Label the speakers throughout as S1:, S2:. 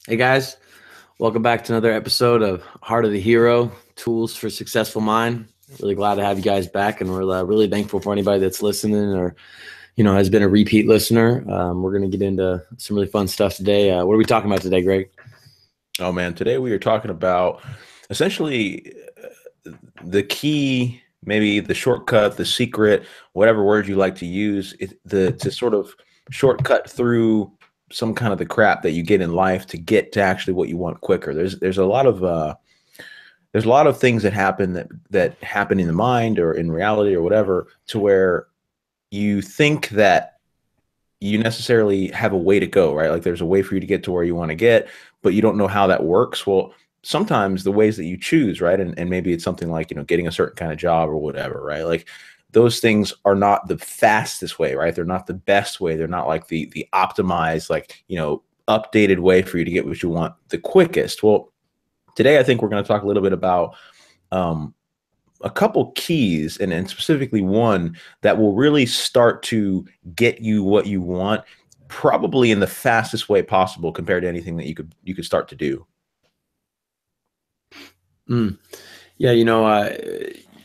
S1: Hey guys, welcome back to another episode of Heart of the Hero, Tools for Successful Mind. Really glad to have you guys back, and we're really thankful for anybody that's listening or has been a repeat listener. We're going to get into some really fun stuff today. What are we talking about today, Greg?
S2: Oh man, today we are talking about essentially the key, maybe the shortcut, the secret, whatever word you like to use, to sort of shortcut through some kind of the crap that you get in life to get to actually what you want quicker. There's a lot of things that happen in the mind or in reality or whatever, to where you think that you necessarily have a way to go, right? Like there's a way for you to get to where you want to get, but you don't know how that works. Well, sometimes the ways that you choose, right? And maybe it's something like, getting a certain kind of job or whatever, right? Like those things are not the fastest way, right? They're not the best way. They're not like the optimized, like, updated way for you to get what you want the quickest. Well, today I think we're going to talk a little bit about um, a couple keys, and specifically one that will really start to get you what you want, probably in the fastest way possible compared to anything that you could start to do.
S1: Mm. Yeah,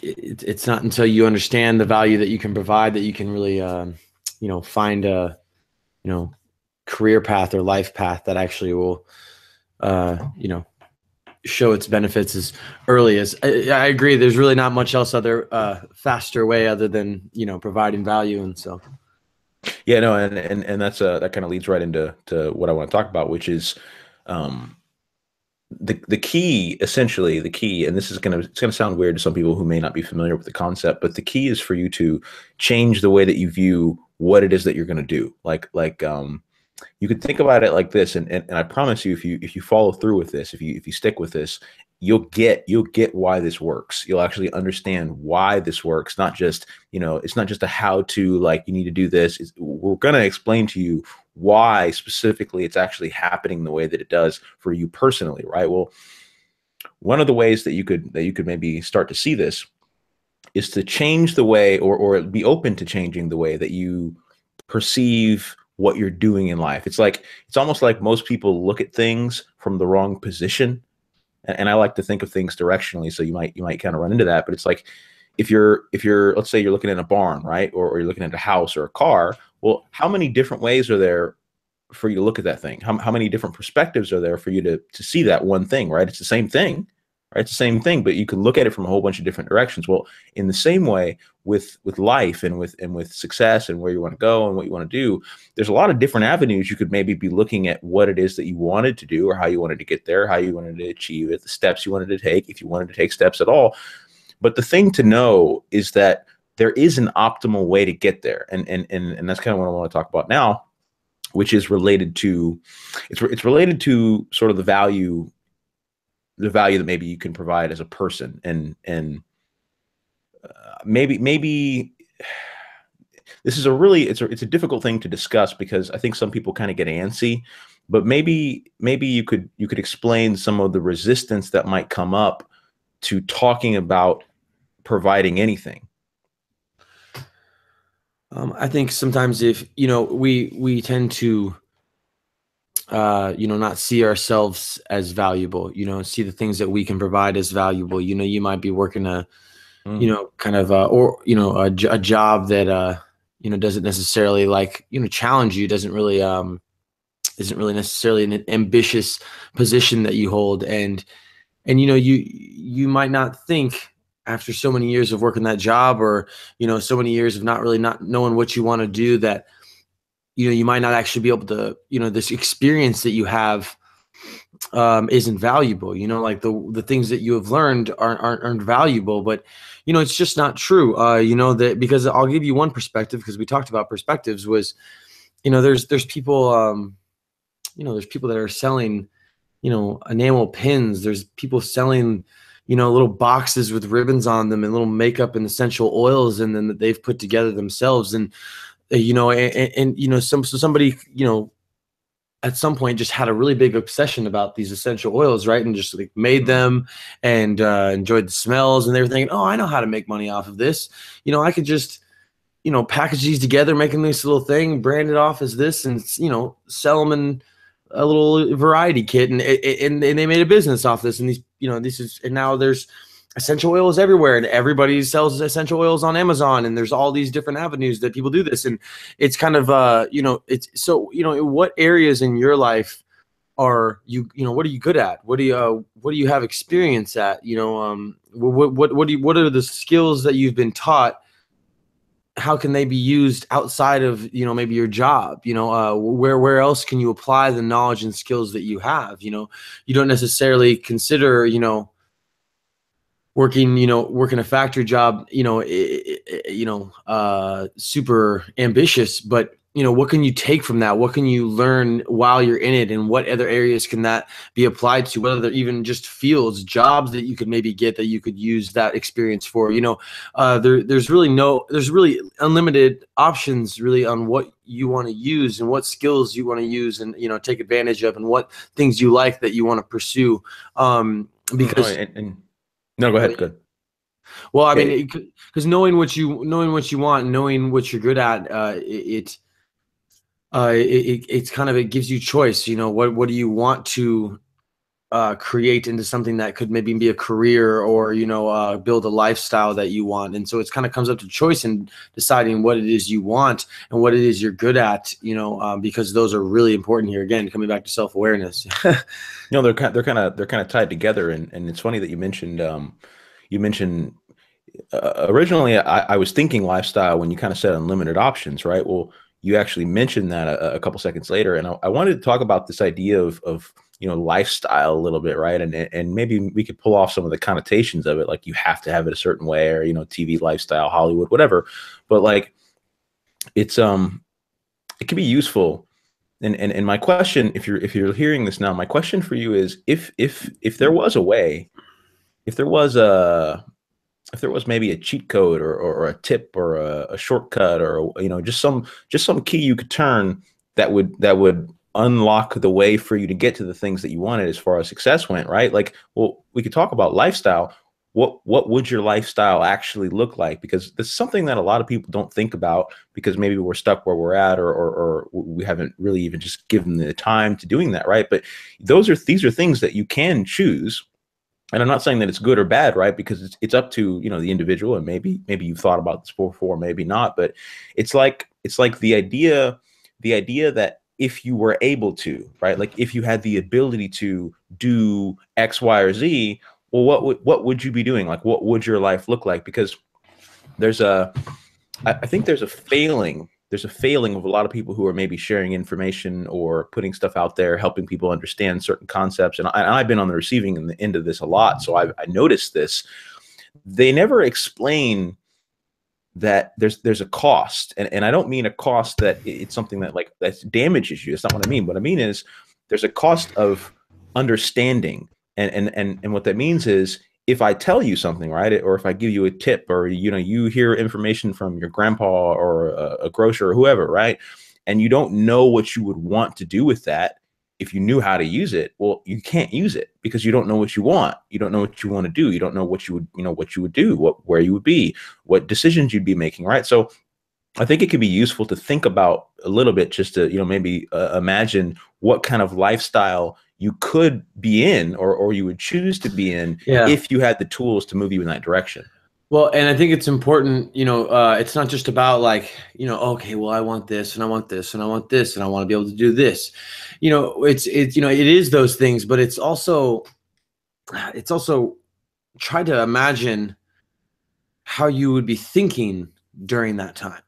S1: it's not until you understand the value that you can provide that you can really, find a, career path or life path that actually will, show its benefits as early as I agree. There's really not much else other faster way other than providing value, and so
S2: Yeah, no, and that kind of leads right into what I want to talk about, which is um, the key. Essentially, the key, and it's gonna sound weird to some people who may not be familiar with the concept, but the key is for you to change the way that you view what it is that you're gonna do. Like you could think about it like this, and I promise you, if you follow through with this, if you stick with this, you'll get why this works. You'll actually understand why this works. Not just, it's not just a how to, like, you need to do this. We're going to explain to you why specifically it's actually happening the way that it does for you personally, right? Well, one of the ways that you could maybe start to see this is to change the way, or be open to changing the way that you perceive what you're doing in life. It's almost like most people look at things from the wrong position. And I like to think of things directionally. So you might kind of run into that. But it's like, if you're let's say you're looking at a barn, right? Or you're looking at a house or a car. Well, how many different ways are there for you to look at that thing? How many different perspectives are there for you to see that one thing, right? It's the same thing, right? It's the same thing, but you can look at it from a whole bunch of different directions. Well, in the same way with life, and with success, and where you want to go and what you want to do, there's a lot of different avenues you could maybe be looking at what it is that you wanted to do, or how you wanted to get there, how you wanted to achieve it, the steps you wanted to take, if you wanted to take steps at all. But the thing to know is that there is an optimal way to get there. And that's kind of what I want to talk about now, which is related to, it's related to sort of the value that maybe you can provide as a person. And maybe this is it's a difficult thing to discuss, because I think some people kind of get antsy. But maybe you could explain some of the resistance that might come up to talking about providing anything.
S1: I think sometimes if we tend to not see ourselves as valuable, see the things that we can provide as valuable. You might be working a
S2: Mm.
S1: kind of or a job that doesn't necessarily, like, challenge you, doesn't really isn't really necessarily an ambitious position that you hold. And you might not think, after so many years of working that job, or so many years of not knowing what you want to do, that you might not actually be able to, this experience that you have isn't valuable. Like the things that you have learned aren't valuable. But it's just not true. That, because I'll give you one perspective, because we talked about perspectives, was there's people, there's people that are selling enamel pins. There's people selling little boxes with ribbons on them, and little makeup and essential oils, and then that they've put together themselves. And somebody at some point just had a really big obsession about these essential oils, right? And just like made them, and enjoyed the smells, and they were thinking, oh, I know how to make money off of this. I could just package these together, make a nice little thing, brand it off as this, and sell them in a little variety kit, and they made a business off this. And these, and now there's essential oils everywhere, and everybody sells essential oils on Amazon, and there's all these different avenues that people do this. And it's kind of it's so, what areas in your life are what are you good at? What do you have experience at? What are the skills that you've been taught? How can they be used outside of maybe your job? Where else can you apply the knowledge and skills that you have? You don't necessarily consider working a factory job, super ambitious, but what can you take from that? What can you learn while you're in it, and what other areas can that be applied to? Whether they're even just fields, jobs that you could maybe get that you could use that experience for. There's really unlimited options really on what you want to use and what skills you want to use and take advantage of, and what things you like that you want to pursue. Because
S2: no, go ahead. Good.
S1: Well, I mean, because knowing what you want, knowing what you're good at, it's kind of, it gives you choice. What do you want to create into something that could maybe be a career, or build a lifestyle that you want. And so it's kind of comes up to choice and deciding what it is you want and what it is you're good at. Because those are really important here. Again, coming back to self-awareness.
S2: They're kind of tied together. And it's funny that you mentioned originally I was thinking lifestyle when you kind of said unlimited options, right? Well, you actually mentioned that a couple seconds later, and I wanted to talk about this idea of lifestyle a little bit, right? And maybe we could pull off some of the connotations of it, like you have to have it a certain way, or TV lifestyle, Hollywood, whatever. But like it can be useful. And my question, if you're hearing this now, my question for you is, if there was a way, if there was maybe a cheat code or a tip or a shortcut, or just some key you could turn that would unlock the way for you to get to the things that you wanted as far as success went, right? Like, well, we could talk about lifestyle. What would your lifestyle actually look like? Because this is something that a lot of people don't think about, because maybe we're stuck where we're at, or we haven't really even just given the time to doing that, right? But these are things that you can choose. And I'm not saying that it's good or bad, right? Because it's up to the individual, and maybe you've thought about this before, maybe not. But it's like the idea that if you were able to, right, like if you had the ability to do X, Y, or Z, well, what would you be doing? Like, what would your life look like? Because I think there's a failing of a lot of people who are maybe sharing information or putting stuff out there, helping people understand certain concepts. And I've been on the receiving end of this a lot, so I noticed this. They never explain that there's a cost, and I don't mean a cost that it's something that damages you. That's not what I mean. What I mean is there's a cost of understanding, and what that means is, if I tell you something, right, or if I give you a tip, or you hear information from your grandpa or a grocer or whoever, right, and you don't know what you would want to do with that, if you knew how to use it, well, you can't use it because you don't know what you want. You don't know what you want to do. You don't know what you would do, where you would be, what decisions you'd be making, right? So I think it can be useful to think about a little bit, just to maybe imagine what kind of lifestyle you could be in, or you would choose to be in, if you had the tools to move you in that direction.
S1: Well, and I think it's important, it's not just about okay, well, I want this and I want this and I want this and I want to be able to do this. It is those things, but it's also try to imagine how you would be thinking during that time.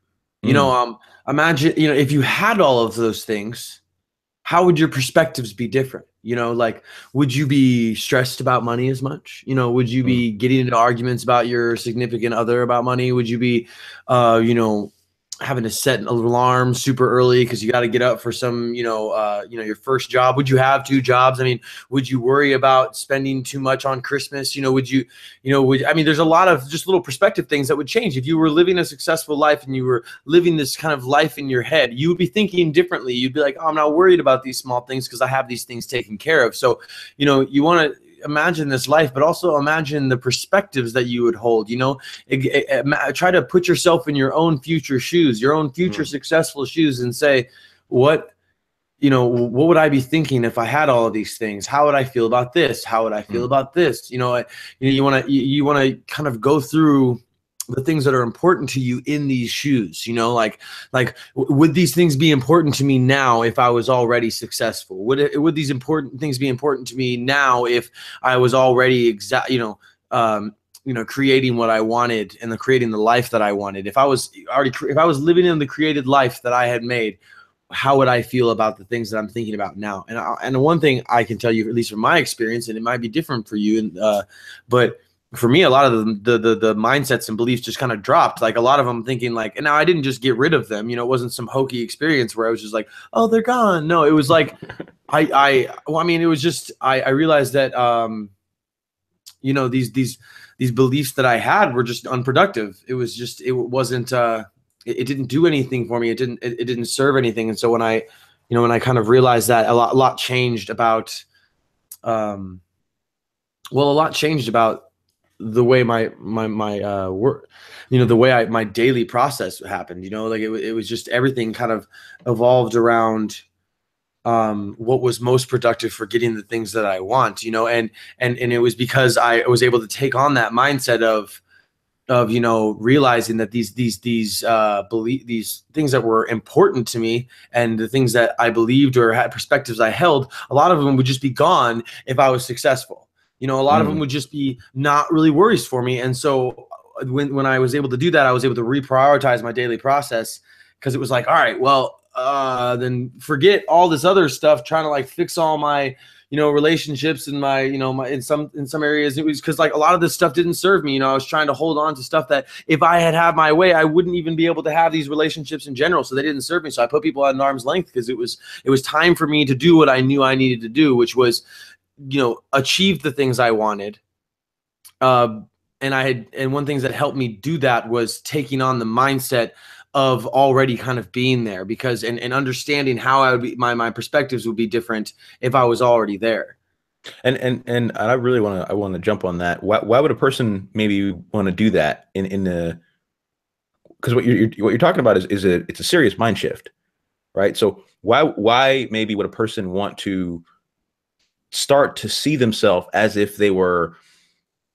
S1: Imagine, if you had all of those things, how would your perspectives be different? Would you be stressed about money as much? Would you be getting into arguments about your significant other about money? Would you be, having to set an alarm super early because you got to get up for some, your first job? Would you have two jobs? I mean, would you worry about spending too much on Christmas? There's a lot of just little perspective things that would change. If you were living a successful life and you were living this kind of life in your head, you would be thinking differently. You'd be like, oh, I'm not worried about these small things because I have these things taken care of. So, you want to imagine this life, but also imagine the perspectives that you would hold. Try to put yourself in your own future shoes, your own future successful shoes, and say, what you know, what would I be thinking if I had all of these things? How would I feel about this? How would I feel
S2: Mm.
S1: about this? You want to kind of go through the things that are important to you in these shoes. Would these things be important to me now if I was already successful? Would these important things be important to me now if I was already creating what I wanted and creating the life that I wanted? If I was living in the created life that I had made, how would I feel about the things that I'm thinking about now? And one thing I can tell you, at least from my experience, and it might be different for you, but for me, a lot of the mindsets and beliefs just kind of dropped. Like a lot of them thinking like, and now I didn't just get rid of them. It wasn't some hokey experience where I was just like, oh, they're gone. No, it was like, it was just, I realized that, these beliefs that I had were just unproductive. It wasn't, it didn't do anything for me. It didn't serve anything. And so when I kind of realized that, a lot changed about, a lot changed about the way my work, the way my daily process happened. Like it was just everything kind of evolved around what was most productive for getting the things that I want. And it was because I was able to take on that mindset of realizing that these things that were important to me and the things that I believed or had perspectives I held, a lot of them would just be gone if I was successful. A lot of them would just be not really worries for me. And so when I was able to do that, I was able to reprioritize my daily process, because it was like, all right, well, then forget all this other stuff, trying to like fix all my relationships and my in some areas. It was because like a lot of this stuff didn't serve me. I was trying to hold on to stuff that if I had my way, I wouldn't even be able to have these relationships in general. So they didn't serve me. So I put people at an arm's length, because it was time for me to do what I knew I needed to do, which was achieve the things I wanted. And one thing that helped me do that was taking on the mindset of already kind of being there, because and understanding how I would be, my perspectives would be different if I was already there.
S2: And I really want to jump on that. Why would a person maybe want to do that in the, because what you're talking about is it's a serious mind shift, right? So why maybe would a person want to start to see themselves as if they were,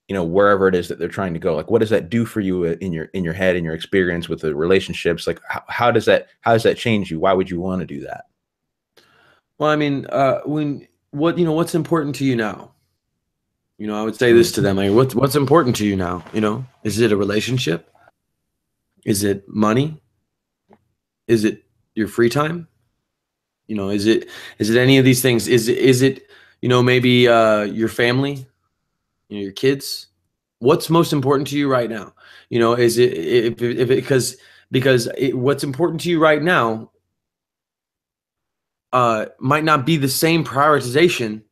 S2: wherever it is that they're trying to go? Like, what does that do for you in your head, in your experience with the relationships? Like, how does that change you? Why would you want to do that?
S1: Well, I mean, what's important to you now? I would say this to them, like, what's important to you now? Is it a relationship? Is it money? Is it your free time? Is it any of these things? Is it maybe your family, your kids? What's most important to you right now? Is it because what's important to you right now might not be the same prioritization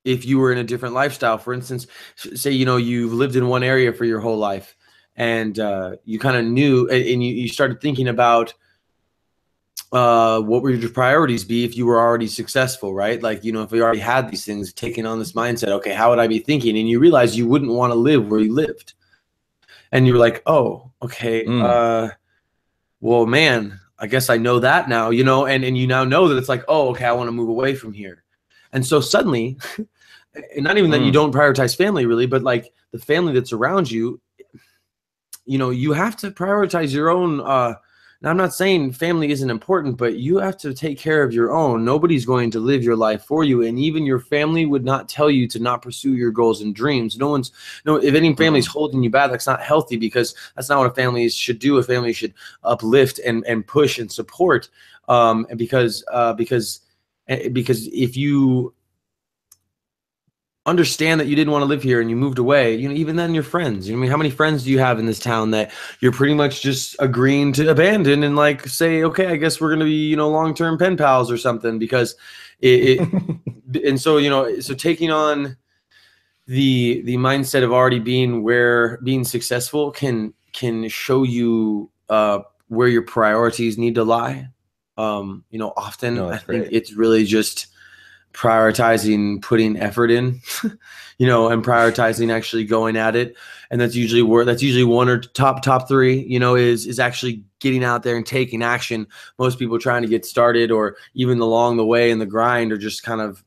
S1: if you were in a different lifestyle. For instance, say you've lived in one area for your whole life, and you kind of knew, and you started thinking about what would your priorities be if you were already successful, right? Like, if you already had these things, taking on this mindset, okay, how would I be thinking? And you realize you wouldn't want to live where you lived. And you're like, oh, okay, well, man, I guess I know that now, and you now know that it's like, oh, okay, I want to move away from here. And so suddenly, and not even that you don't prioritize family really, but like the family that's around you, you have to prioritize your own. Now, I'm not saying family isn't important, but you have to take care of your own. Nobody's going to live your life for you. And even your family would not tell you to not pursue your goals and dreams. If any family's holding you back, that's not healthy, because that's not what a family should do. A family should uplift and push and support. Because if you understand that you didn't want to live here and you moved away, even then your friends, how many friends do you have in this town that you're pretty much just agreeing to abandon and like say, okay, I guess we're going to be, long-term pen pals or something, because and so, so taking on the mindset of already being successful can show you where your priorities need to lie. Often I think it's really just prioritizing putting effort in, and prioritizing actually going at it. And that's usually one or top three, is actually getting out there and taking action. Most people trying to get started or even along the way in the grind are just kind of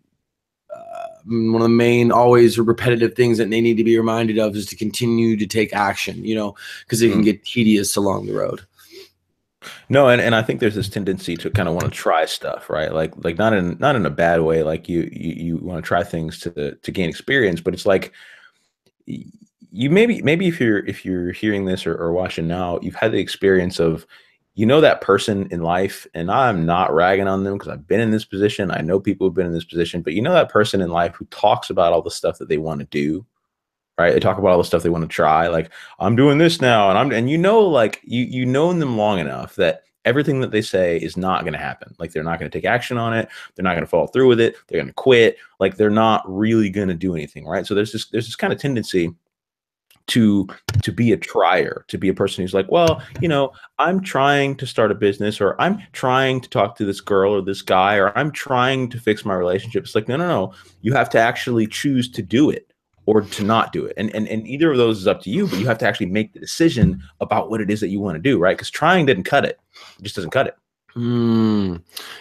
S1: one of the main always repetitive things that they need to be reminded of is to continue to take action, because it can get tedious along the road.
S2: No, and I think there's this tendency to kind of want to try stuff, right? Like not in a bad way. Like you want to try things to gain experience, but it's like you maybe if you're hearing this or watching now, you've had the experience of that person in life, and I'm not ragging on them because I've been in this position. I know people who've been in this position, but that person in life who talks about all the stuff that they want to do, right? They talk about all the stuff they want to try. Like, I'm doing this now, and like you know them long enough that everything that they say is not going to happen. Like, they're not going to take action on it. They're not going to follow through with it. They're going to quit. Like, they're not really going to do anything, right? So there's this kind of tendency to be a trier, to be a person who's like, well, I'm trying to start a business, or I'm trying to talk to this girl or this guy, or I'm trying to fix my relationship. It's like, no. You have to actually choose to do it or to not do it. And either of those is up to you, but you have to actually make the decision about what it is that you want to do, right? Because trying didn't cut it. It just doesn't cut it.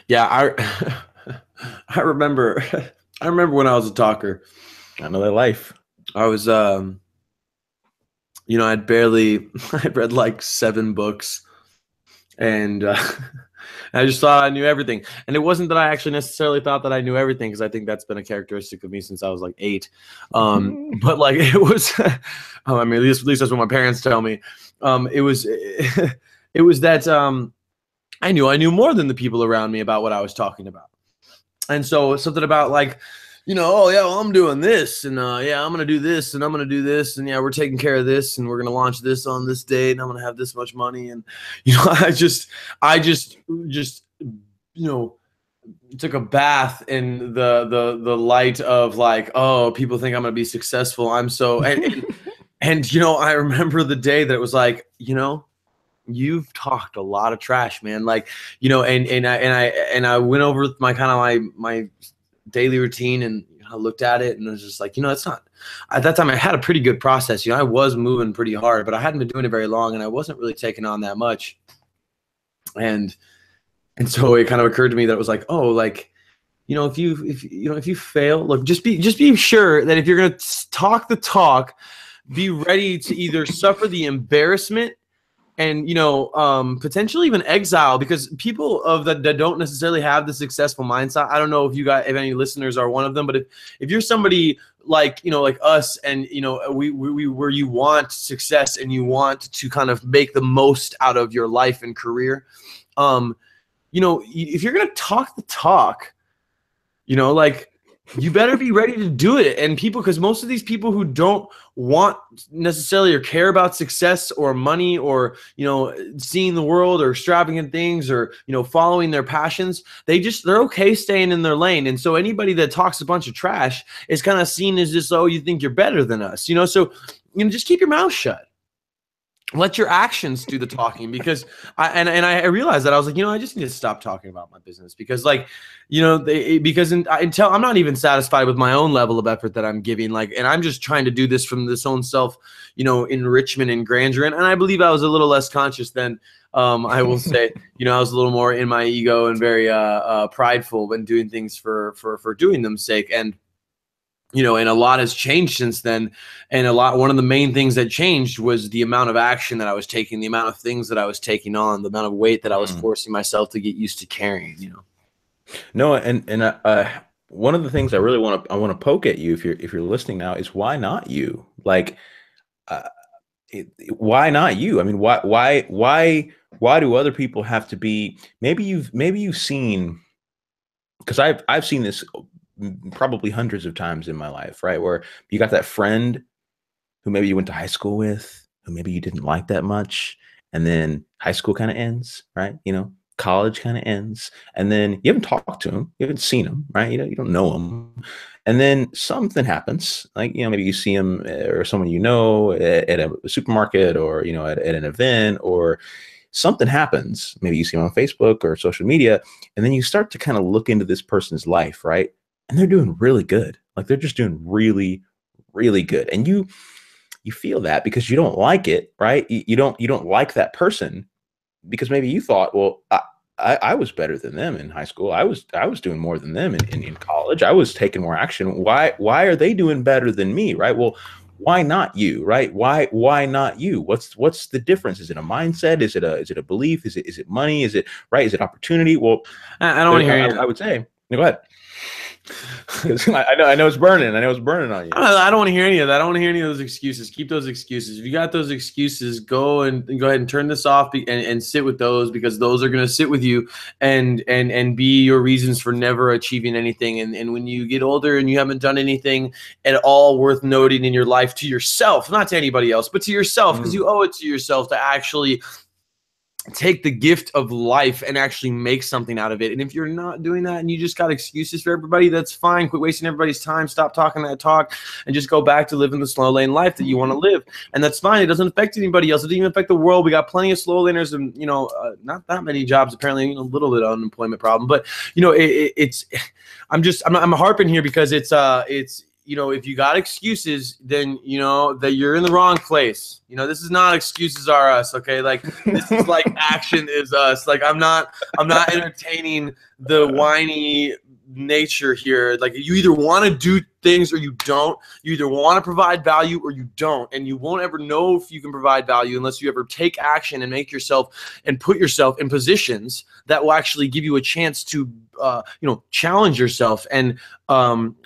S1: Yeah, I remember when I was a talker.
S2: I know that life.
S1: I was I'd read like 7 books, and I just thought I knew everything. And it wasn't that I actually necessarily thought that I knew everything, because I think that's been a characteristic of me since I was like 8. But like it was, I mean, at least that's what my parents tell me. It was that I knew more than the people around me about what I was talking about. And so something about like, oh yeah, well, I'm doing this, and yeah, I'm gonna do this, and I'm gonna do this, and yeah, we're taking care of this, and we're gonna launch this on this date, and I'm gonna have this much money, and I just took a bath in the light of like, oh, people think I'm gonna be successful. I'm so and I remember the day that it was like, you've talked a lot of trash, man. Like, and I went over my kind of my daily routine, and I looked at it, and I was just like, it's not, at that time I had a pretty good process. I was moving pretty hard, but I hadn't been doing it very long, and I wasn't really taking on that much. And so it kind of occurred to me that it was like, oh, like, if you fail, look, just be sure that if you're going to talk the talk, be ready to either suffer the embarrassment and potentially even exile, because people that don't necessarily have the successful mindset. I don't know if any listeners are one of them, but if you're somebody like like us, and we where you want success and you want to kind of make the most out of your life and career, if you're gonna talk the talk, like, you better be ready to do it. And because most of these people who don't want necessarily or care about success or money or, seeing the world or extravagant things or, following their passions, they're okay staying in their lane. And so anybody that talks a bunch of trash is kind of seen as just, oh, you think you're better than us, so, just keep your mouth shut. Let your actions do the talking, because I realized that I was like, I just need to stop talking about my business, because like, until I'm not even satisfied with my own level of effort that I'm giving, like, and I'm just trying to do this from this own self, enrichment and grandeur. And I believe I was a little less conscious than, I will say, I was a little more in my ego and very prideful when doing things for doing them's sake. And and a lot has changed since then. And one of the main things that changed was the amount of action that I was taking, the amount of things that I was taking on, the amount of weight that I was forcing myself to get used to carrying,
S2: No, and one of the things I really want to poke at you, if you're listening now, is why not you? Like, why not you? I mean, why do other people have to be? Maybe you've seen, because I've seen this probably hundreds of times in my life, right? Where you got that friend who maybe you went to high school with, who maybe you didn't like that much, and then high school kind of ends, right? College kind of ends, and then you haven't talked to him, you haven't seen him, right? You don't know him, and then something happens, like maybe you see him or someone at a supermarket, or at an event, or something happens. Maybe you see him on Facebook or social media, and then you start to kind of look into this person's life, right? And they're doing really good. Like, they're just doing really, really good. And you feel that because you don't like it, right? You don't like that person, because maybe you thought, well, I was better than them in high school. I was doing more than them in college. I was taking more action. Why are they doing better than me? Right. Well, why not you? Right. Why not you? What's the difference? Is it a mindset? Is it a belief? Is it money? Is it right? Is it opportunity? Well,
S1: I don't want to hear
S2: I would say, go ahead. Because I know it's burning. I know it's burning on you.
S1: I don't want to hear any of that. I don't want to hear any of those excuses. Keep those excuses. If you got those excuses, go ahead and turn this off and sit with those, because those are going to sit with you and be your reasons for never achieving anything. And when you get older and you haven't done anything at all worth noting in your life to yourself, not to anybody else, but to yourself, because you owe it to yourself to actually take the gift of life and actually make something out of it. And if you're not doing that and you just got excuses for everybody, that's fine. Quit wasting everybody's time. Stop talking that talk and just go back to living the slow lane life that you want to live. And that's fine. It doesn't affect anybody else. It doesn't even affect the world. We got plenty of slow laners and, not that many jobs, apparently, a little bit of unemployment problem, but I'm harping here because it's if you got excuses, then that you're in the wrong place. This is not excuses are us, okay? Like, this is like action is us. Like, I'm not entertaining the whiny nature here. Like, you either want to do things or you don't. You either want to provide value or you don't, and you won't ever know if you can provide value unless you ever take action and make yourself and put yourself in positions that will actually give you a chance to challenge yourself and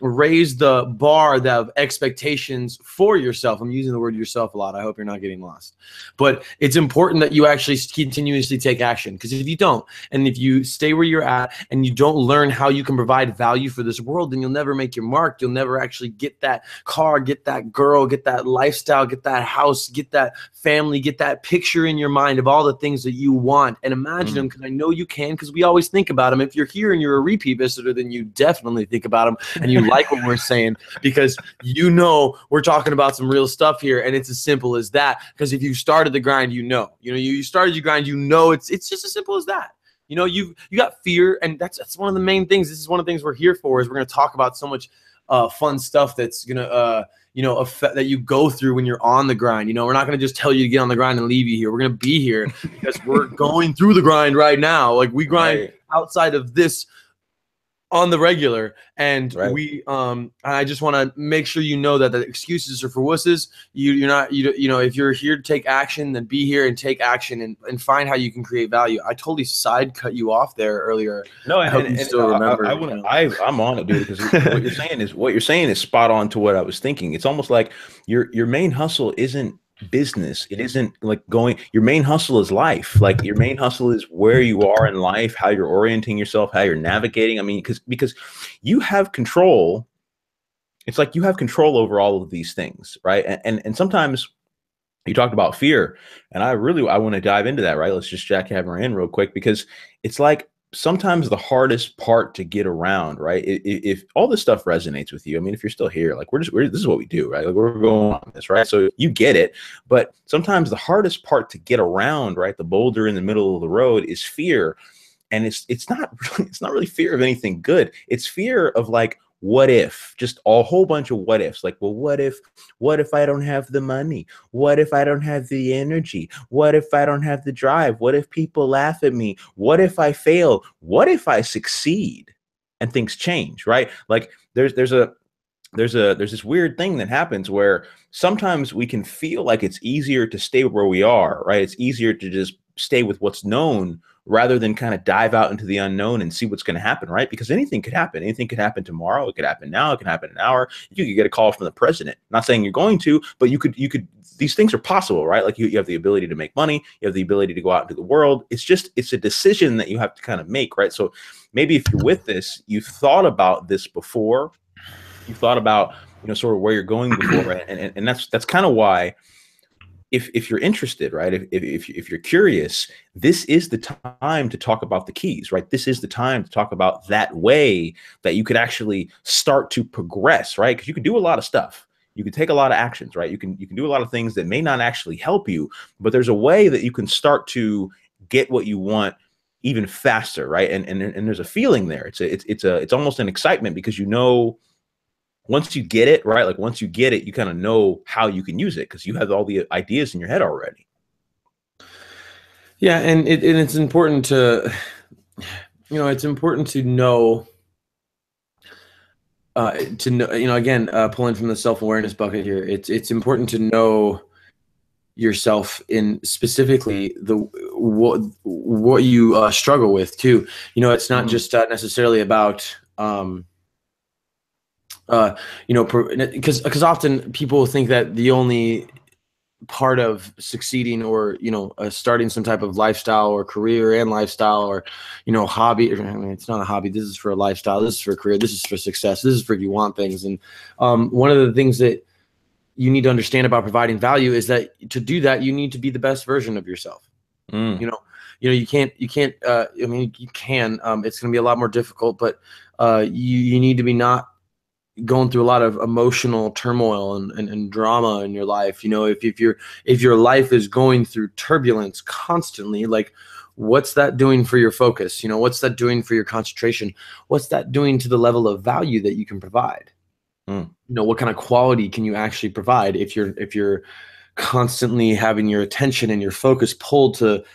S1: raise the bar of expectations for yourself. I'm using the word yourself a lot. I hope you're not getting lost. But it's important that you actually continuously take action, because if you don't, and if you stay where you're at and you don't learn how you can provide value for this world, then you'll never make your mark. You'll never actually get that car, get that girl, get that lifestyle, get that house, get that family, get that picture in your mind of all the things that you want, and imagine them, because I know you can, because we always think about them. If you're here and you're a repeat visitor, then you definitely think about them and you like what we're saying, because we're talking about some real stuff here, and it's as simple as that. Because if you started the grind, you started your grind, it's just as simple as that. You got fear, and that's one of the main things. This is one of the things we're here for, is we're going to talk about so much fun stuff that's gonna that you go through when you're on the grind. We're not gonna just tell you to get on the grind and leave you here. We're gonna be here because we're going through the grind right now. Like, we grind outside of this on the regular, and I just want to make sure that the excuses are for wusses. You're not, if you're here to take action, then be here and take action and find how you can create value. I totally cut you off there earlier.
S2: No, I hope you still remember. I'm on it, dude, because what you're saying is spot on to what I was thinking. It's almost like your main hustle isn't business. It isn't like your main hustle is life. Like, your main hustle is where you are in life, how you're orienting yourself, how you're navigating. I mean, because you have control. It's like you have control over all of these things, right? And sometimes you talked about fear, and I want to dive into that, right? Let's just jackhammer in real quick, because it's like sometimes the hardest part to get around, right? If all this stuff resonates with you, I mean, if you're still here, like, this is what we do, right? Like, we're going on this, right? So you get it. But sometimes the hardest part to get around, right, the boulder in the middle of the road, is fear. And it's not really fear of anything good. It's fear of, like, what if, just a whole bunch of what ifs. Like, well, what if I don't have the money? What if I don't have the energy? What if I don't have the drive? What if people laugh at me? What if I fail? What if I succeed and things change, right? Like, there's this weird thing that happens where sometimes we can feel like it's easier to stay where we are, right? It's easier to just stay with what's known rather than kind of dive out into the unknown and see what's going to happen, right? Because anything could happen. Anything could happen tomorrow. It could happen now. It could happen in an hour. You could get a call from the president. Not saying you're going to, but you could, these things are possible, right? Like, you have the ability to make money. You have the ability to go out into the world. It's a decision that you have to kind of make, right? So maybe if you're with this, you've thought about this before. You thought about, sort of where you're going before, right? And that's kind of why, if you're interested, right, if you're curious, this is the time to talk about the keys, right? This is the time to talk about that way that you could actually start to progress, right? Because you can do a lot of stuff. You can take a lot of actions, right? You can do a lot of things that may not actually help you, but there's a way that you can start to get what you want even faster, right? And there's a feeling there. It's almost an excitement, because once you get it, right? Like, once you get it, you kind of know how you can use it, because you have all the ideas in your head already.
S1: Yeah, and it's important to, it's important to know, again, pulling from the self-awareness bucket here, it's important to know yourself in specifically the what you struggle with too. It's not
S2: Mm,
S1: just necessarily about because often people think that the only part of succeeding or starting some type of lifestyle or career and lifestyle or hobby, I mean, it's not a hobby, this is for a lifestyle, this is for a career, this is for success, this is for if you want things. And one of the things that you need to understand about providing value is that to do that you need to be the best version of yourself.
S2: mm,
S1: You can't I mean, you can, it's going to be a lot more difficult, but you need to be not going through a lot of emotional turmoil and drama in your life. If your life is going through turbulence constantly, like, what's that doing for your focus? What's that doing for your concentration? What's that doing to the level of value that you can provide?
S2: mm.
S1: What kind of quality can you actually provide if you're constantly having your attention and your focus pulled to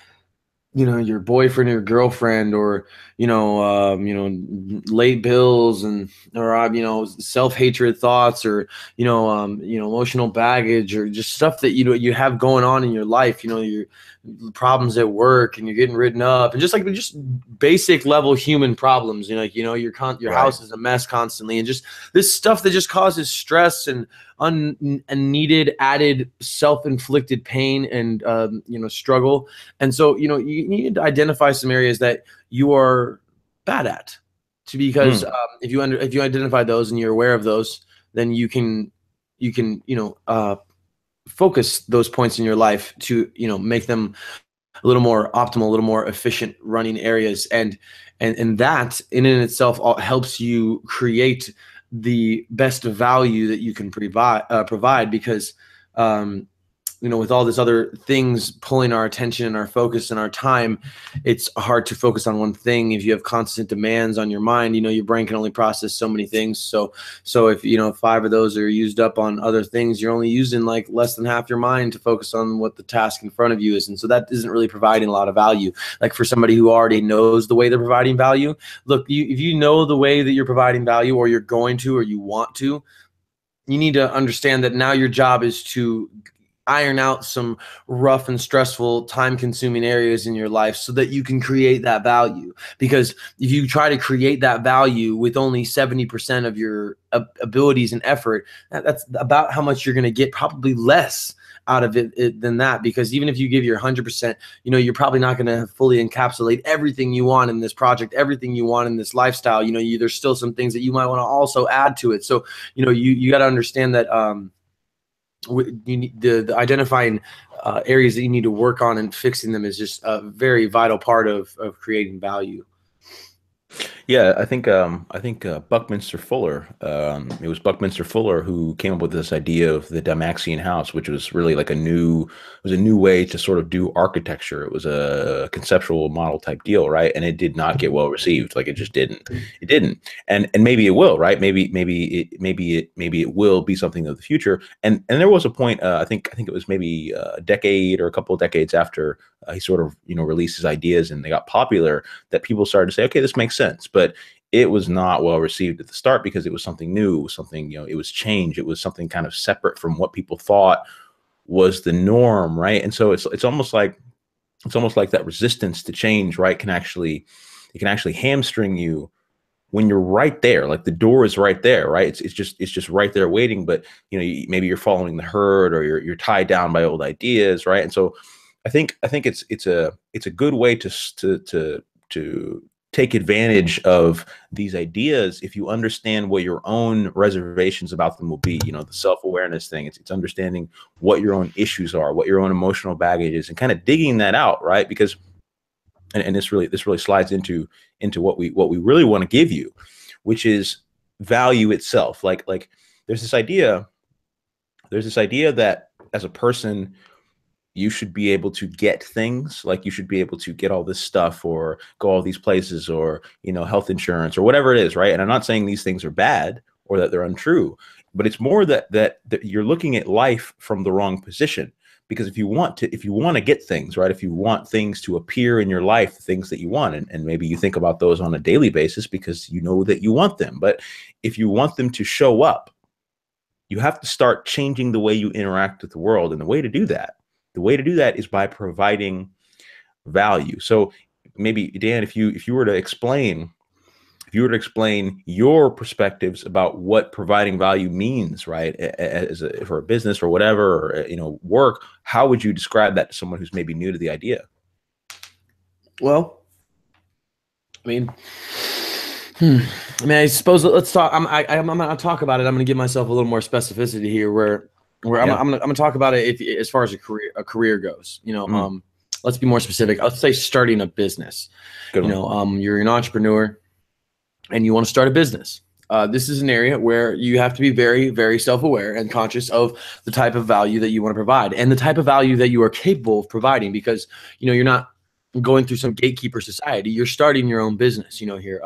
S1: your boyfriend or girlfriend, or late bills, and or self-hatred thoughts, or emotional baggage, or just stuff that you have going on in your life, your problems at work, and you're getting ridden up, and just basic level human problems, your
S2: Right.
S1: house is a mess constantly, and just this stuff that just causes stress and unneeded added self-inflicted pain and struggle. And so, you need to identify some areas that you are bad at, because
S2: Mm.
S1: if you identify those and you're aware of those, then you can focus those points in your life to make them a little more optimal, a little more efficient running areas, and that in and itself helps you create the best value that you can provide, because um, with all this other things pulling our attention and our focus and our time, it's hard to focus on one thing. If you have constant demands on your mind, your brain can only process so many things. So if five of those are used up on other things, you're only using like less than half your mind to focus on what the task in front of you is. And so that isn't really providing a lot of value. Like, for somebody who already knows the way they're providing value, look, if you know the way that you're providing value, or you're going to, or you want to, you need to understand that now your job is to iron out some rough and stressful, time consuming areas in your life so that you can create that value. Because if you try to create that value with only 70% of your abilities and effort, that's about how much you're going to get, probably less out of it than that. Because even if you give your 100%, you're probably not going to fully encapsulate everything you want in this project, everything you want in this lifestyle. There's still some things that you might want to also add to it. So, you got to understand that you need the identifying areas that you need to work on, and fixing them is just a very vital part of creating value.
S2: Yeah, I think Buckminster Fuller. It was Buckminster Fuller who came up with this idea of the Dymaxion house, which was really like a new way to sort of do architecture. It was a conceptual model type deal, right? And it did not get well received. Like, it just didn't. It didn't. And maybe it will, right? Maybe it will be something of the future. And there was a point. I think it was maybe a decade or a couple of decades after he sort of released his ideas and they got popular, that people started to say, okay, this makes sense. But it was not well received at the start because it was something new, it was something, it was change, it was something kind of separate from what people thought was the norm, right? And so it's almost like that resistance to change, right, it can actually hamstring you when you're right there. Like, the door is right there, right? It's just right there waiting. But maybe you're following the herd, or you're tied down by old ideas, right? And so I think it's a good way to take advantage of these ideas if you understand what your own reservations about them will be. The self-awareness thing. It's understanding what your own issues are, what your own emotional baggage is, and kind of digging that out, right? Because and this really slides into what we really want to give you, which is value itself. Like there's this idea there's this idea that as a person you should be able to get things, like you should be able to get all this stuff, or go all these places, or health insurance, or whatever it is, right? And I'm not saying these things are bad or that they're untrue, but it's more that you're looking at life from the wrong position. Because if you want to get things, right, if you want things to appear in your life, the things that you want, and maybe you think about those on a daily basis because you know that you want them, but if you want them to show up, you have to start changing the way you interact with the world. And the way to do that is by providing value. So maybe, Dan, if you were to explain your perspectives about what providing value means, right, for a business or whatever, or work, how would you describe that to someone who's maybe new to the idea?
S1: Well, I mean, I suppose let's talk. I'm gonna talk about it. I'm gonna give myself a little more specificity here, where I'm gonna talk about it as far as a career goes. Let's be more specific. Let's say starting a business.
S2: Good one.
S1: You're an entrepreneur, and you want to start a business. This is an area where you have to be very, very self-aware and conscious of the type of value that you want to provide and the type of value that you are capable of providing, because you're not going through some gatekeeper society. You're starting your own business. Here.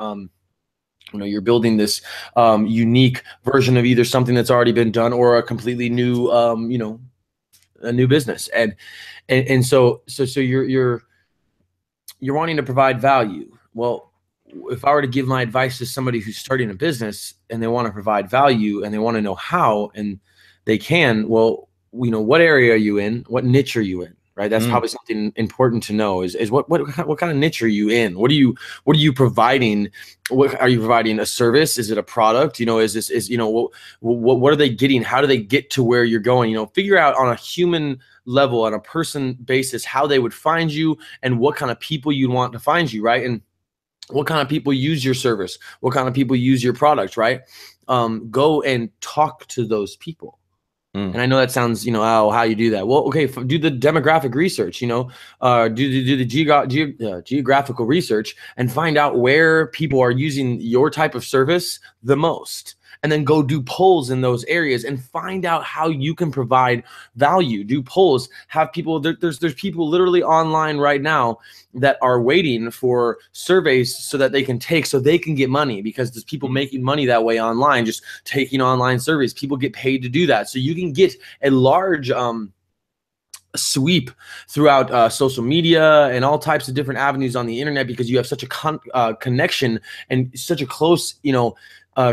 S1: You're building this unique version of either something that's already been done or a completely new, a new business. And so you're wanting to provide value. Well, if I were to give my advice to somebody who's starting a business and they want to provide value and they want to know how, and they can, well, what area are you in? What niche are you in? Right. That's probably something important to know is what kind of niche are you in? What are you providing? What are you providing? A service? Is it a product? What are they getting? How do they get to where you're going? Figure out on a human level, on a person basis, how they would find you and what kind of people you'd want to find you. Right. And what kind of people use your service? What kind of people use your product? Right. Go and talk to those people. And I know that sounds, how you do that. Well, okay, do the demographic research, do the geographical research and find out where people are using your type of service the most. And then go do polls in those areas and find out how you can provide value. Do polls, have people, there's people literally online right now that are waiting for surveys so that they can get money, because there's people making money that way online, just taking online surveys. People get paid to do that. So you can get a large sweep throughout social media and all types of different avenues on the internet, because you have such a connection and such a close,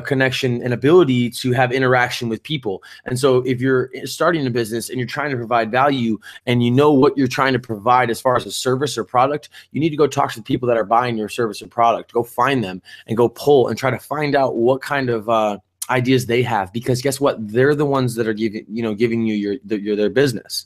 S1: connection and ability to have interaction with people. And so if you're starting a business and you're trying to provide value and you know what you're trying to provide as far as a service or product, you need to go talk to the people that are buying your service or product. Go find them and go pull and try to find out what kind of ideas they have, because guess what? They're the ones that are giving you their business.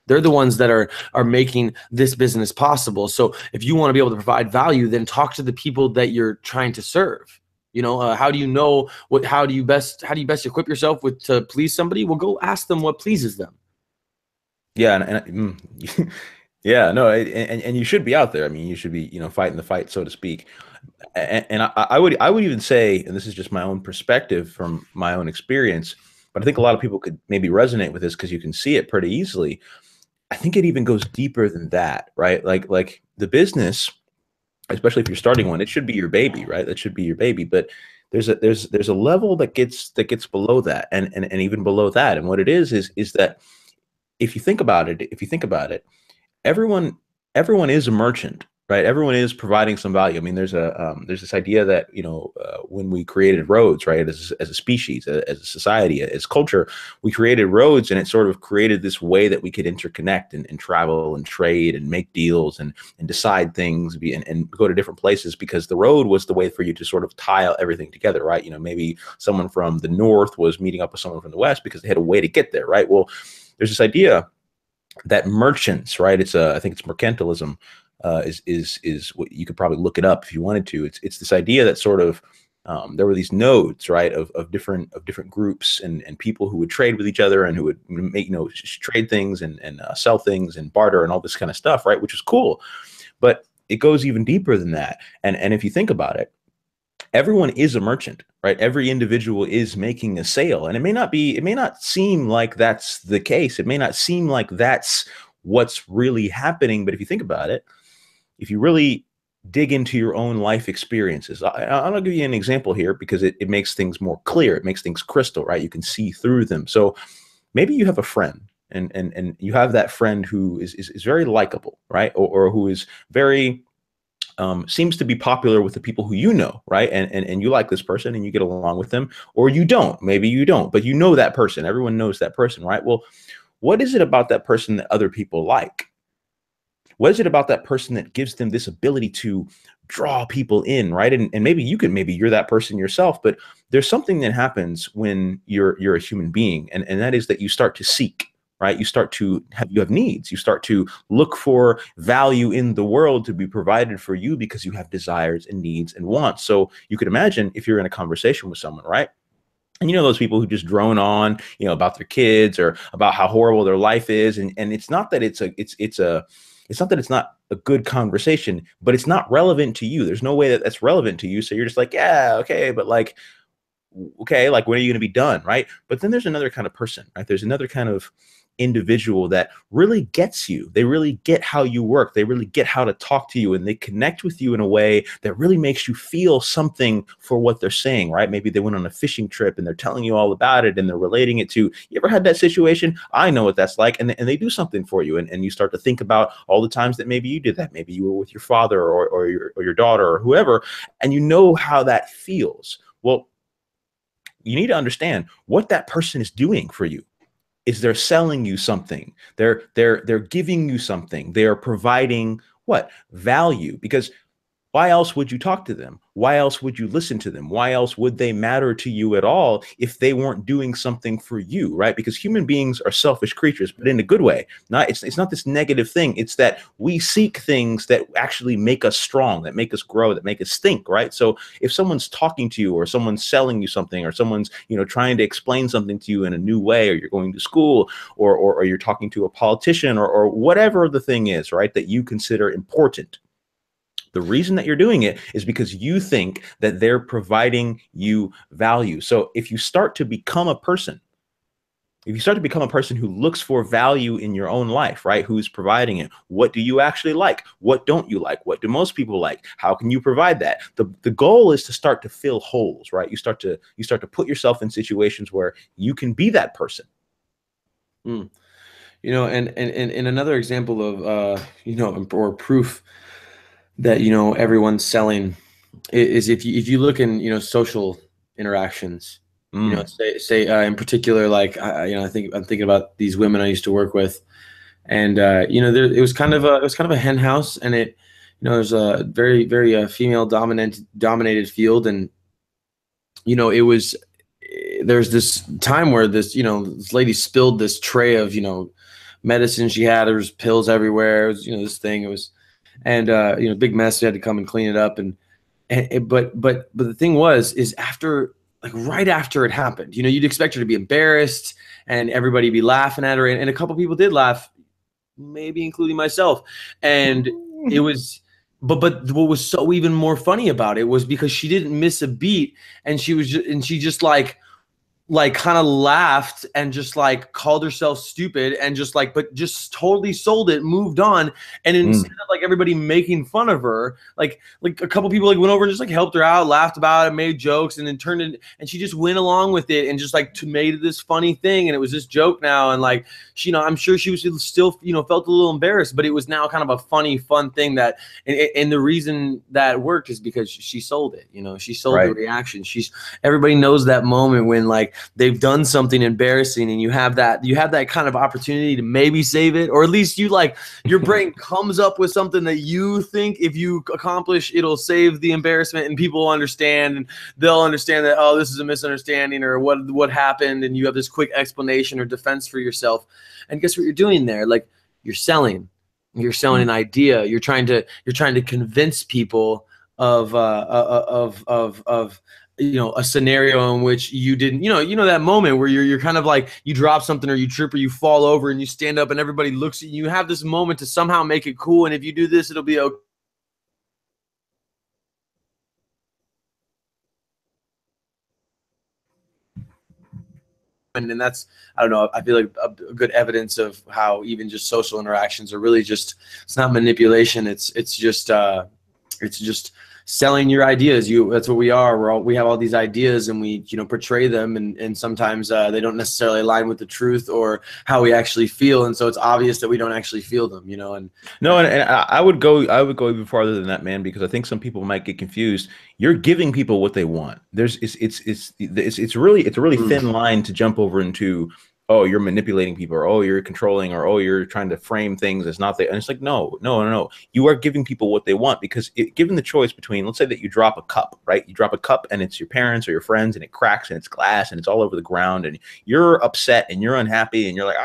S1: They're the ones that are making this business possible. So if you want to be able to provide value, then talk to the people that you're trying to serve. How do you know how do you best equip yourself to please somebody? Well, go ask them what pleases them.
S2: Yeah. Yeah, no, and you should be out there. I mean, you should be, fighting the fight, so to speak. And I would even say, and this is just my own perspective from my own experience, but I think a lot of people could maybe resonate with this because you can see it pretty easily. I think it even goes deeper than that, right? Like the business, especially if you're starting one, it should be your baby, right? That should be your baby. But there's a level that gets below that, and even below that. And what it is that if you think about it, everyone is a merchant, right? Everyone is providing some value. I mean, there's this idea that when we created roads, right, as a species, as a society, as culture, we created roads, and it sort of created this way that we could interconnect and travel and trade and make deals and decide things and go to different places, because the road was the way for you to sort of tie everything together, right? Maybe someone from the north was meeting up with someone from the west because they had a way to get there, right? Well, there's this idea that merchants, right? I think it's mercantilism. Is what you could probably look it up if you wanted to. It's this idea that sort of there were these nodes, right, of different groups and people who would trade with each other and who would make trade things and sell things and barter and all this kind of stuff, right, which is cool. But it goes even deeper than that. And if you think about it, everyone is a merchant, right? Every individual is making a sale, and it may not seem like that's the case. It may not seem like that's what's really happening. But if you think about it, if you really dig into your own life experiences, I'll give you an example here because it makes things more clear. It makes things crystal, right? You can see through them. So maybe you have a friend, and you have that friend who is very likable, right? Or who is very seems to be popular with the people who you know, right? And you like this person and you get along with them, or you don't. Maybe you don't, but you know that person. Everyone knows that person, right? Well, what is it about that person that other people like? What is it about that person that gives them this ability to draw people in, right? And maybe you're that person yourself, but there's something that happens when you're a human being, and that is that you start to seek, right? You have needs. You start to look for value in the world to be provided for you because you have desires and needs and wants. So you could imagine if you're in a conversation with someone, right? And you know those people who just drone on, about their kids or about how horrible their life is, and it's not that it's not that it's not a good conversation, but it's not relevant to you. There's no way that that's relevant to you. So you're just like, yeah, okay, but like, okay, like when are you going to be done, right? But then there's another kind of person, right? There's another kind of individual that really gets you. They really get how you work. They really get how to talk to you, and they connect with you in a way that really makes you feel something for what they're saying, right? Maybe they went on a fishing trip and they're telling you all about it and they're relating it to, you ever had that situation? I know what that's like. And they do something for you. And you start to think about all the times that maybe you did that. Maybe you were with your father or your daughter or whoever, and you know how that feels. Well, you need to understand what that person is doing for you is they're selling you something. They're giving you something. They are providing what? Value. Because why else would you talk to them? Why else would you listen to them? Why else would they matter to you at all if they weren't doing something for you, right? Because human beings are selfish creatures, but in a good way. It's not this negative thing. It's that we seek things that actually make us strong, that make us grow, that make us think, right? So if someone's talking to you or someone's selling you something or someone's, trying to explain something to you in a new way, or you're going to school or you're talking to a politician or whatever the thing is, right, that you consider important. The reason that you're doing it is because you think that they're providing you value. So if you start to become a person, who looks for value in your own life, right? Who's providing it? What do you actually like? What don't you like? What do most people like? How can you provide that? The goal is to start to fill holes, right? You start to put yourself in situations where you can be that person.
S1: And another example of or proof that everyone's selling is if you look in social interactions, say in particular, like I'm thinking about these women I used to work with, and it was kind of a hen house, and it there's a very female dominated field, and it was there's this time where this lady spilled this tray of medicine she had. There was pills everywhere. It was this thing. It was and big mess. We had to come and clean it up, but the thing is after, like, right after it happened, you'd expect her to be embarrassed and everybody be laughing at her, and a couple people did laugh, maybe including myself, and it was. But what was so even more funny about it was because she didn't miss a beat, and she just kind of laughed and just like called herself stupid and but just totally sold it, moved on. And instead of like everybody making fun of her, like a couple people like went over and just like helped her out, laughed about it, made jokes, and then and she just went along with it and just made this funny thing. And it was this joke now. And like, I'm sure she was still, felt a little embarrassed, but it was now kind of a funny, fun thing and the reason that worked is because she sold it, she sold the reaction. Everybody knows that moment when like they've done something embarrassing and you have that kind of opportunity to maybe save it, or at least your brain comes up with something that you think if you accomplish it'll save the embarrassment, and people will understand, and they'll understand that, oh, this is a misunderstanding, or what happened, and you have this quick explanation or defense for yourself. And guess what you're doing there? Like, you're selling an idea. You're trying to convince people of a scenario in which you didn't, that moment where you're kind of like, you drop something or you trip or you fall over and you stand up and everybody looks at you. You have this moment to somehow make it cool. And if you do this, it'll be okay. And that's, I don't know, I feel like a good evidence of how even just social interactions are really just, it's not manipulation. It's just selling your ideas. That's what we are. We have all these ideas, and we, portray them, and sometimes they don't necessarily align with the truth or how we actually feel, and so it's obvious that we don't actually feel them, and
S2: No, and I would go even farther than that, man, because I think some people might get confused. You're giving people what they want. It's a really thin line to jump over into, oh, you're manipulating people, or oh, you're controlling, or oh, you're trying to frame things as not they. And it's like, no, no, no, no. You are giving people what they want, because given the choice between, let's say that you drop a cup, right? You drop a cup and it's your parents or your friends, and it cracks and it's glass and it's all over the ground, and you're upset and you're unhappy and you're like,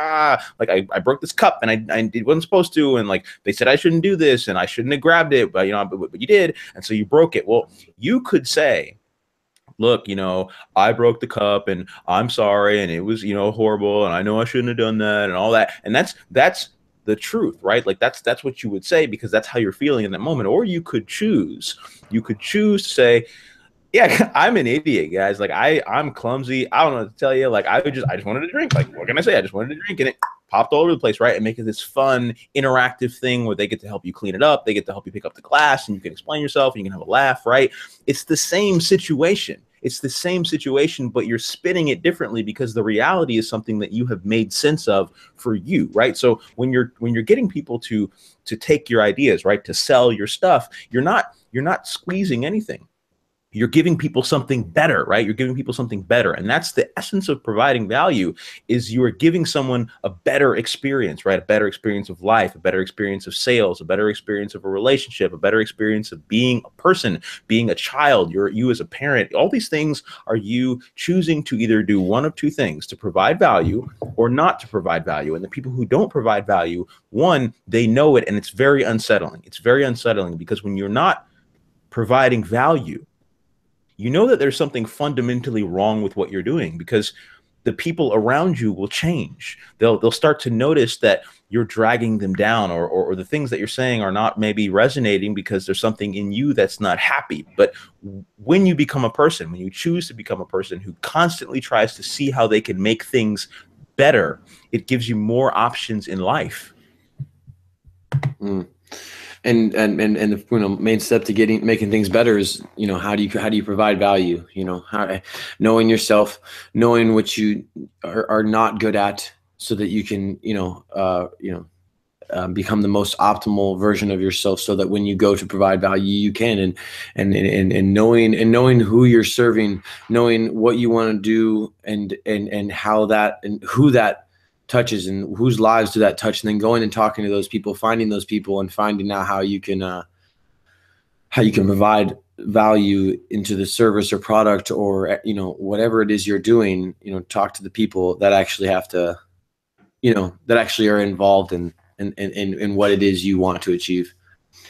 S2: like I broke this cup and I wasn't supposed to, and like they said I shouldn't do this and I shouldn't have grabbed it, but but you did, and so you broke it. Well, you could say, look, I broke the cup and I'm sorry, and it was, horrible, and I know I shouldn't have done that, and all that. And that's the truth, right? Like that's what you would say, because that's how you're feeling in that moment. Or you could choose to say, yeah, I'm an idiot, guys. Like I'm clumsy. I don't know what to tell you. Like I just wanted to drink. Like, what can I say? I just wanted to drink, and it popped all over the place, right? And make it this fun, interactive thing where they get to help you clean it up. They get to help you pick up the glass, and you can explain yourself, and you can have a laugh, right? It's the same situation. It's the same situation, but you're spinning it differently, because the reality is something that you have made sense of for you, right? So when you're getting people to take your ideas, right, to sell your stuff, you're not squeezing anything. You're giving people something better, right? You're giving people something better. And that's the essence of providing value, is you are giving someone a better experience, right? A better experience of life, a better experience of sales, a better experience of a relationship, a better experience of being a person, being a child, you as a parent. All these things are you choosing to either do one of two things: to provide value or not to provide value. And the people who don't provide value, one, they know it, and it's very unsettling. It's very unsettling, because when you're not providing value, you know that there's something fundamentally wrong with what you're doing, because the people around you will change. They'll start to notice that you're dragging them down, or the things that you're saying are not maybe resonating, because there's something in you that's not happy. But when you become a person, when you choose to become a person who constantly tries to see how they can make things better, it gives you more options in life.
S1: And the main step to making things better is, how do you provide value? Knowing yourself, knowing what you are not good at, so that you can become the most optimal version of yourself, so that when you go to provide value, you can. And knowing who you're serving, knowing what you want to do, and how that, and who that touches, and whose lives do that touch, and then going and talking to those people, finding those people, and finding out how you can provide value into the service or product, or whatever it is you're doing. Talk to the people that actually have to, that actually are involved in what it is you want to achieve.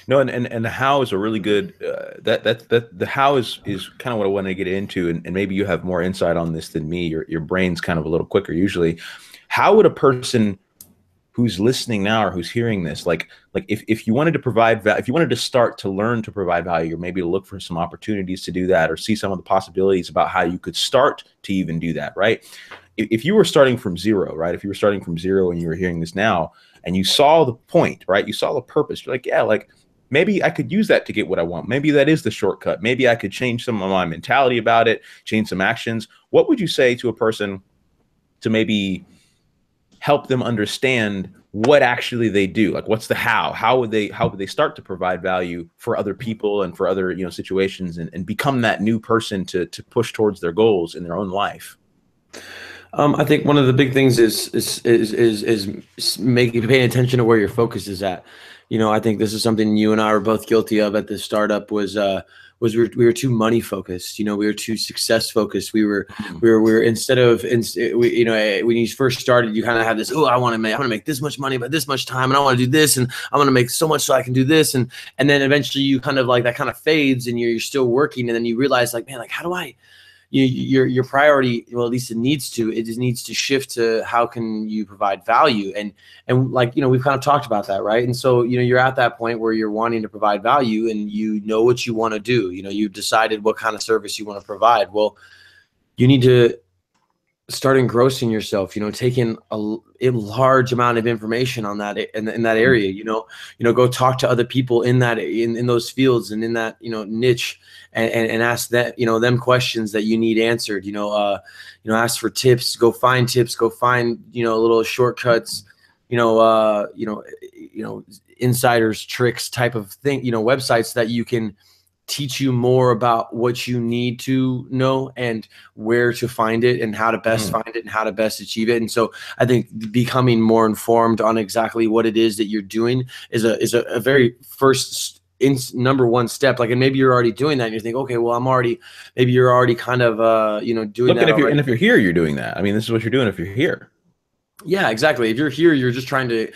S2: No, and the how is a really good, that the how is kind of what I want to get into, and maybe you have more insight on this than me. Your brain's kind of a little quicker usually. How would a person who's listening now, or who's hearing this, like if you wanted to provide if you wanted to start to learn to provide value, or maybe to look for some opportunities to do that, or see some of the possibilities about how you could start to even do that, right? If you were starting from zero, right? If you were starting from zero and you were hearing this now, and you saw the point, right? You saw the purpose. You're like, yeah, like maybe I could use that to get what I want. Maybe that is the shortcut. Maybe I could change some of my mentality about it, change some actions. What would you say to a person to maybe help them understand what actually they do? Like, what's the how would they start to provide value for other people and for other, situations, and become that new person to push towards their goals in their own life?
S1: I think one of the big things is paying attention to where your focus is at. I think this is something you and I were both guilty of at the startup, was we were too money focused. We were too success focused. We were instead of, when you first started, you kind of have this, I want to make this much money by this much time, and I want to do this, and I'm going to make so much so I can do this, and then eventually you kind of like that kind of fades, and you're still working, and then you realize, like, man, like, how do I? Your priority, well, at least it needs to shift to how can you provide value, and like, we've kind of talked about that, right? And so you're at that point where you're wanting to provide value, and you know what you want to do. You've decided what kind of service you want to provide. Well, you need to start engrossing yourself, taking a large amount of information on that in that area, go talk to other people in that in those fields and in that niche, and ask that them questions that you need answered, ask for tips, go find little shortcuts, insiders tricks type of thing, websites that you can teach you more about what you need to know and where to find it and how to best find it and how to best achieve it. And so I think becoming more informed on exactly what it is that you're doing is a very first number one step. Like, and maybe you're already doing that and you think, okay, well, maybe you're already kind of, doing that.
S2: And if you're here, you're doing that. I mean, this is what you're doing if you're here.
S1: Yeah, exactly. If you're here, you're just trying to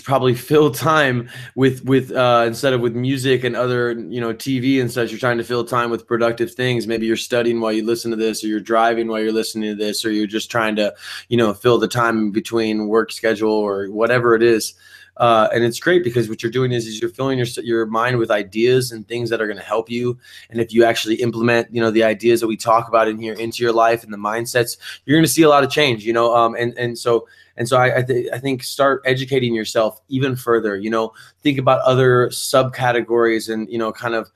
S1: probably fill time with instead of with music and other, TV and such, you're trying to fill time with productive things. Maybe you're studying while you listen to this, or you're driving while you're listening to this, or you're just trying to, fill the time between work schedule or whatever it is. And it's great because what you're doing is you're filling your mind with ideas and things that are going to help you. And if you actually implement, the ideas that we talk about in here into your life and the mindsets, you're going to see a lot of change, and so I think start educating yourself even further, think about other subcategories and, kind of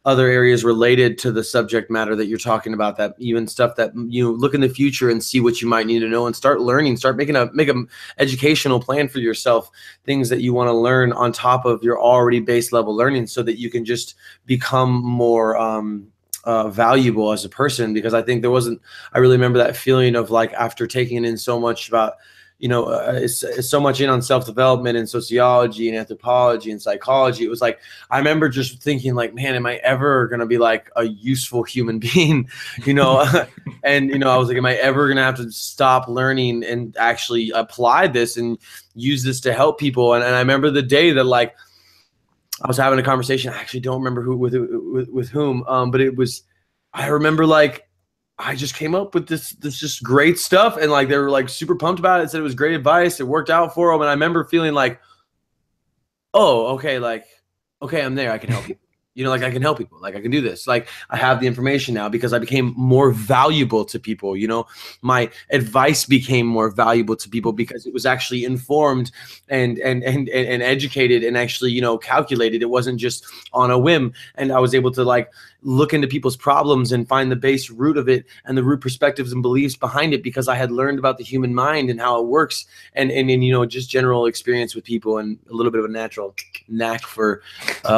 S1: other areas related to the subject matter that you're talking about, that even stuff that look in the future and see what you might need to know and start learning, make an educational plan for yourself, things that you want to learn on top of your already base level learning so that you can just become more valuable as a person. Because I think I really remember that feeling of like, after taking in so much about, it's so much in on self-development and sociology and anthropology and psychology. It was like, I remember just thinking like, man, am I ever going to be like a useful human being, and, I was like, am I ever going to have to stop learning and actually apply this and use this to help people? And I remember the day that like, I was having a conversation. I actually don't remember with whom, but I remember like, I just came up with this just great stuff, and like they were like super pumped about it. Said it was great advice. It worked out for them, and I remember feeling like, oh, okay, I'm there. I can help you. Like I can help people. Like I can do this. Like I have the information now because I became more valuable to people. My advice became more valuable to people because it was actually informed and educated and actually, calculated. It wasn't just on a whim. And I was able to like look into people's problems and find the base root of it and the root perspectives and beliefs behind it, because I had learned about the human mind and how it works and just general experience with people and a little bit of a natural knack for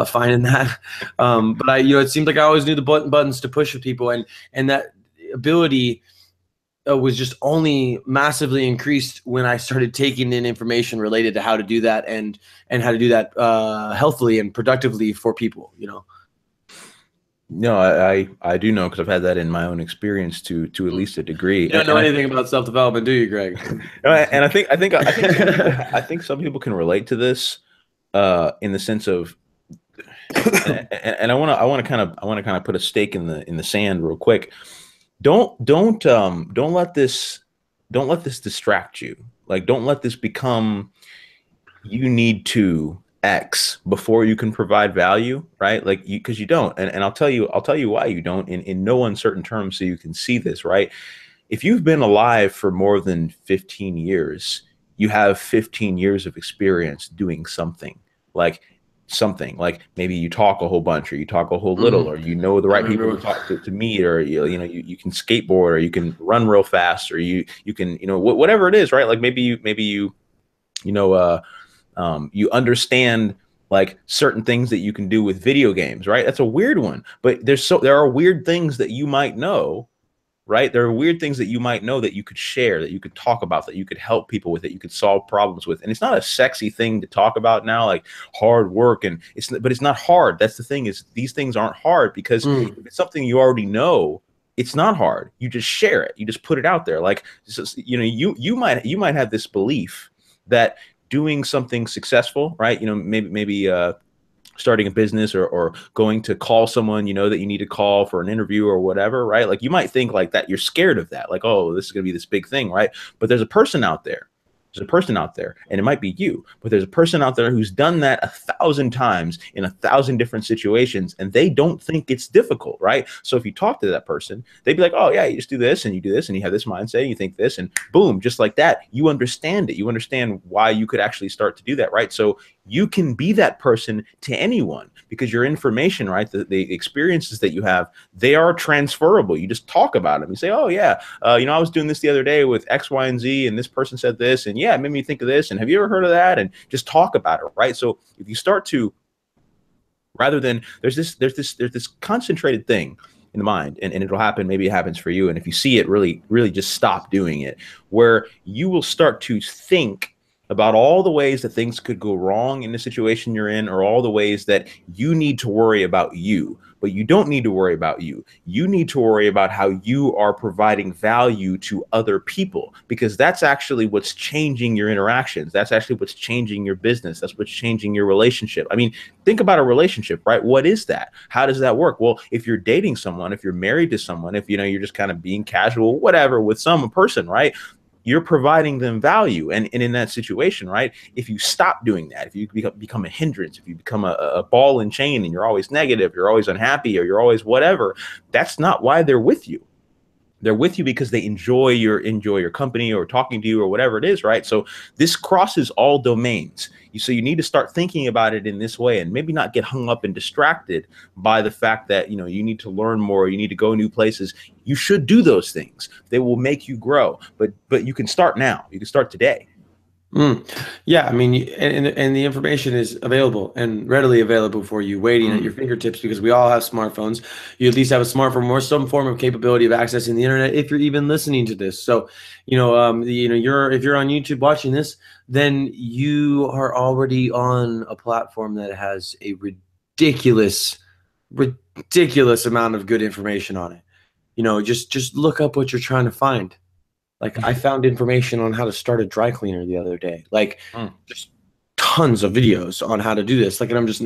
S1: finding that. But it seemed like I always knew the buttons to push with people, and that ability was just only massively increased when I started taking in information related to how to do that and how to do that healthily and productively for people,
S2: No, I do know, because I've had that in my own experience to at least a degree.
S1: You don't know anything about self-development, do you, Greg?
S2: And I think some people can relate to this in the sense of, and I want to kind of put a stake in the sand real quick. Don't let this distract you. Like, don't let this become, you need to X before you can provide value, right? Like, because you don't, and I'll tell you why you don't in no uncertain terms, so you can see this, right? If you've been alive for more than 15 years, you have 15 years of experience doing something. Like maybe you talk a whole bunch, or you talk a whole little, or the right people to talk to meet, or you can skateboard, or you can run real fast, or you can whatever it is, right? Like maybe you you understand like certain things that you can do with video games, right? That's a weird one, but there are weird things that you might know, right? There are weird things that you might know that you could share, that you could talk about, that you could help people with, that you could solve problems with. And it's not a sexy thing to talk about now, like hard work, but it's not hard. That's the thing, is these things aren't hard, because if it's something you already know, it's not hard. You just share it. You just put it out there. Like, you might have this belief that doing something successful, right? Maybe starting a business, or going to call someone that you need to call for an interview or whatever, right? Like, you might think like that, you're scared of that, like, oh, this is gonna be this big thing, right? But there's a person out there There's a person out there, and it might be you, but there's a person out there who's done that 1,000 times in 1,000 different situations, and they don't think it's difficult, right? So if you talk to that person, they'd be like, oh yeah, you just do this and you do this and you have this mindset, and you think this, and boom, just like that, you understand it. You understand why you could actually start to do that, right? So you can be that person to anyone because your information, right, the experiences that you have, they are transferable. You just talk about them. You say, oh yeah, I was doing this the other day with X, Y, and Z, and this person said this, and yeah, it made me think of this, and have you ever heard of that? And just talk about it, right? So if you start to, rather than, there's this concentrated thing in the mind, and it'll happen, maybe it happens for you, and if you see it, really just stop doing it, where you will start to think about all the ways that things could go wrong in the situation you're in, or all the ways that you need to worry about you. But you don't need to worry about you. You need to worry about how you are providing value to other people, because that's actually what's changing your interactions. That's actually what's changing your business. That's what's changing your relationship. I mean, think about a relationship, right? What is that? How does that work? Well, if you're dating someone, if you're married to someone, if you're just kind of being casual, whatever, with some person, right? You're providing them value. And in that situation, right, if you stop doing that, if you become a hindrance, if you become a ball and chain, and you're always negative, you're always unhappy, or you're always whatever, that's not why they're with you. They're with you because they enjoy your company, or talking to you, or whatever it is, right? So this crosses all domains. So you need to start thinking about it in this way, and maybe not get hung up and distracted by the fact that, you need to learn more, you need to go new places. You should do those things. They will make you grow, but you can start now. You can start today.
S1: Yeah, I mean, and the information is available and readily available for you, waiting at your fingertips, because we all have smartphones. You at least have a smartphone or some form of capability of accessing the internet if you're even listening to this. So, if you're on YouTube watching this, then you are already on a platform that has a ridiculous amount of good information on it. Just look up what you're trying to find. Like, I found information on how to start a dry cleaner the other day. Like, just tons of videos on how to do this. Like, and I was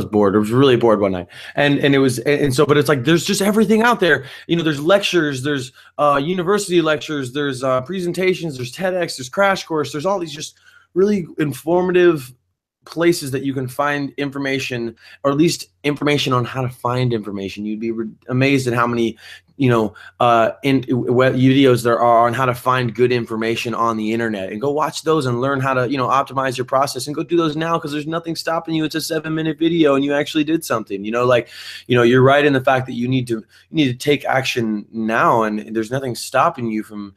S1: bored. I was really bored one night. But it's like, there's just everything out there. There's lectures, there's university lectures, there's presentations, there's TEDx, there's Crash Course, there's all these just really informative places that you can find information, or at least information on how to find information. You'd be amazed at how many videos there are on how to find good information on the internet, and go watch those and learn how to optimize your process, and go do those now, because there's nothing stopping you. It's a 7-minute video and you actually did something. You're right in the fact that you need to take action now, and there's nothing stopping you from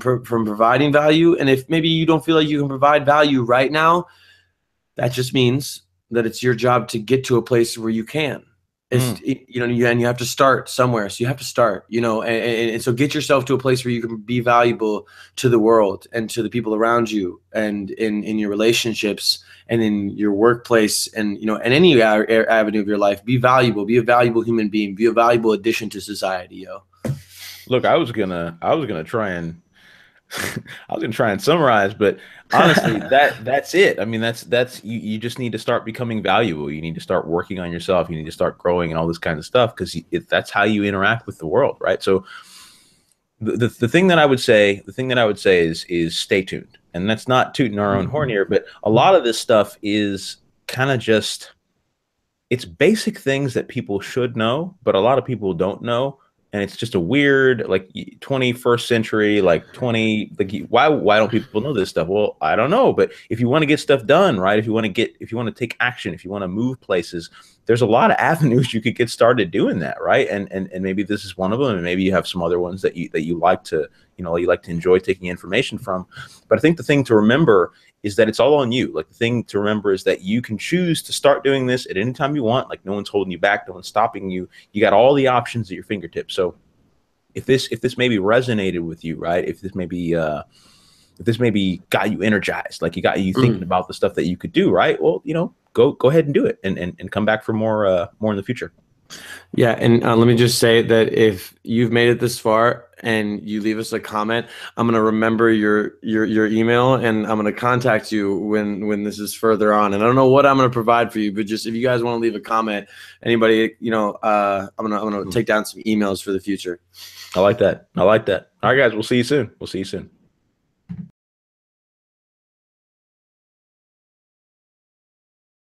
S1: providing value. And if maybe you don't feel like you can provide value right now, that just means that it's your job to get to a place where you can. And you have to start somewhere. So you have to start, and so get yourself to a place where you can be valuable to the world and to the people around you, and in your relationships and in your workplace, and in any avenue of your life. Be valuable. Be a valuable human being. Be a valuable addition to society,
S2: Look, I was gonna try and I was gonna try and summarize, but honestly, that's it. I mean, that's you just need to start becoming valuable. You need to start working on yourself. You need to start growing and all this kind of stuff, because that's how you interact with the world, right? So the thing that I would say, is stay tuned. And that's not tooting our own horn here, but a lot of this stuff is kind of just, it's basic things that people should know, but a lot of people don't know. And it's just a weird, like, 21st century, like why don't people know this stuff? Well, I don't know. But if you want to get stuff done, right? If you want to take action, if you want to move places, there's a lot of avenues you could get started doing that, right? And maybe this is one of them, and maybe you have some other ones that you like to, you like to enjoy taking information from. But I think the thing to remember is that it's all on you. Like, the thing to remember is that you can choose to start doing this at any time you want. Like, no one's holding you back, no one's stopping you. You got all the options at your fingertips. So if this maybe resonated with you, right? If this maybe got you energized, like, got you thinking about the stuff that you could do, right? Well, go ahead and do it, and come back for more in the future.
S1: Yeah, and let me just say that if you've made it this far and you leave us a comment, I'm gonna remember your email, and I'm gonna contact you when this is further on. And I don't know what I'm gonna provide for you, but just if you guys want to leave a comment, anybody, I'm gonna take down some emails for the future.
S2: I like that. All right, guys, we'll see you soon.